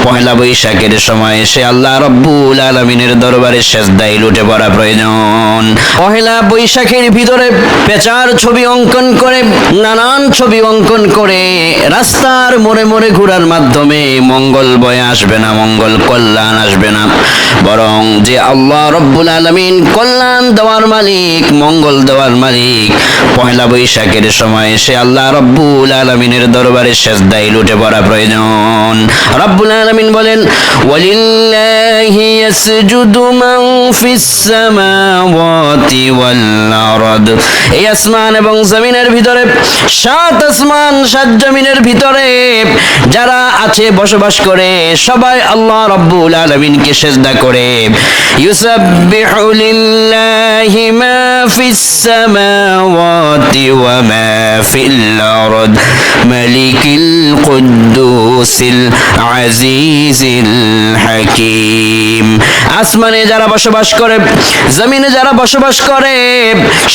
পহেলা বৈশাখের সময় সে আল্লাহ রব্বুল আলামিনের দরবারে সেজদায় লুটে পড়া প্রয়োজন। পহেলা বৈশাখের ভিতরে পেঁচার ছবি অঙ্কন করে, নানান ছবি অঙ্কন করে রাস্তার মোড়ে মোড়ে ঘোরার মাধ্যমে মঙ্গল বয়ে আসবে না, মঙ্গল কল্যাণ আসবে না, বরং যে আল্লাহ রব্বুল আলামিন কল্যাণ দেওয়ার মালিক, মঙ্গল দেওয়ার মালিক, পহেলা বৈশাখের সময় সে আল্লাহ রব্বুল আলামিনের দরবারে সেজদায় লুটে পড়া প্রয়োজন। রব্বুল আলামিন বলেন, ওয়ালিল্লাহি ইয়াসজুদু মান ফিস সামাওয়াতি ওয়াল আরদ। এই আসমান এবং জমিনের ভিতরে, সাত আসমান সাত জমিনের ভিতরে যারা আছে বসবাস করে সবাই আল্লাহ রব্বুল আলামিনকে সেজদা করে। ইউসাব্বিহু লিল্লাহি মা ফিস সামাওয়াতি ওয়া মা ফিল আরদ মালিকিল কুদ্দুসিল আজিজিল হাকীম। আসমানে যারা বসবাস করে, জমিনে যারা বসবাস করে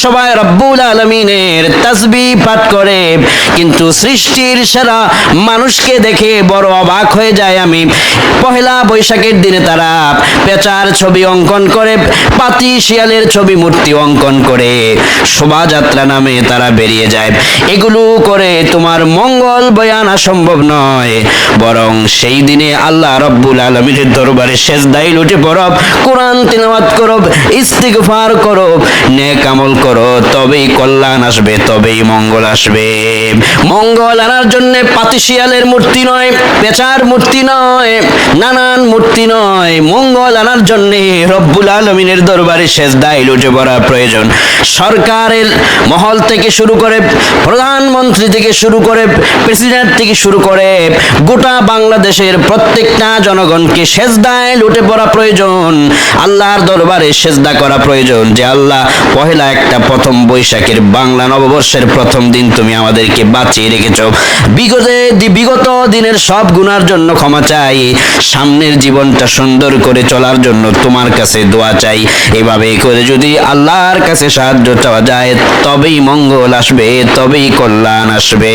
সবাই রব্বুল আলামিনের তাসবিহ পাঠ করে, কিন্তু সৃষ্টির সেরা মানুষকে দেখে বড় অবাক হয়ে যায় আমি। পহেলা বৈশাখের দিনে তারা পেঁচার ছবি অঙ্কন করে, পাতি শিয়ালের ছবি মূর্তি অঙ্কন করে শোভাযাত্রা নামে তারা বেরিয়ে যায়। এগুলো করে তোমার মঙ্গল বয়ে আনা সম্ভব নয়, বরং সেই দিনে আল্লাহ রব্বুল আলামিনের দরবারে সেজদায় লুটে পড়ো, কোরআন তিলাওয়াত করো, ইস্তিগফার করো, নেক আমল করো, তবেই কল্যাণ আসবে, তবেই মঙ্গল আসবে। মঙ্গল আনার জন্য পাতি শিয়ালের মূর্তি নয়, পেঁচার মূর্তি নয়, নানান মূর্তি নয়, মঙ্গল আনার জন্য রব্বুল আলামিনের দরবারে সেজদায় লুটে পড়া প্রয়োজন। সরকারের মহল থেকে শুরু করে, প্রধানমন্ত্রী থেকে শুরু করে, প্রেসিডেন্ট থেকে শুরু করে গোটা বাংলাদেশের প্রত্যেকটা জনগণকে সেজদায় লুটে পড়া প্রয়োজন, আল্লাহর দরবারে সেজদা করা প্রয়োজন যে আল্লাহ পহেলা একটা প্রথম বৈশাখের বাংলা নববর্ষের প্রথম দিন তুমি আমাদেরকে বাঁচিয়ে রেখেছো। বিগত দিনের সব গুনার জন্য ক্ষমা চাই, সামনের জীবনটা সুন্দর করে চলার জন্য তোমার কাছে দোয়া চাই। এভাবে করে যদি আল্লাহর কাছে সাহায্য চাওয়া যায় তবেই মঙ্গল আসবে, তবেই কল্যাণ আসবে।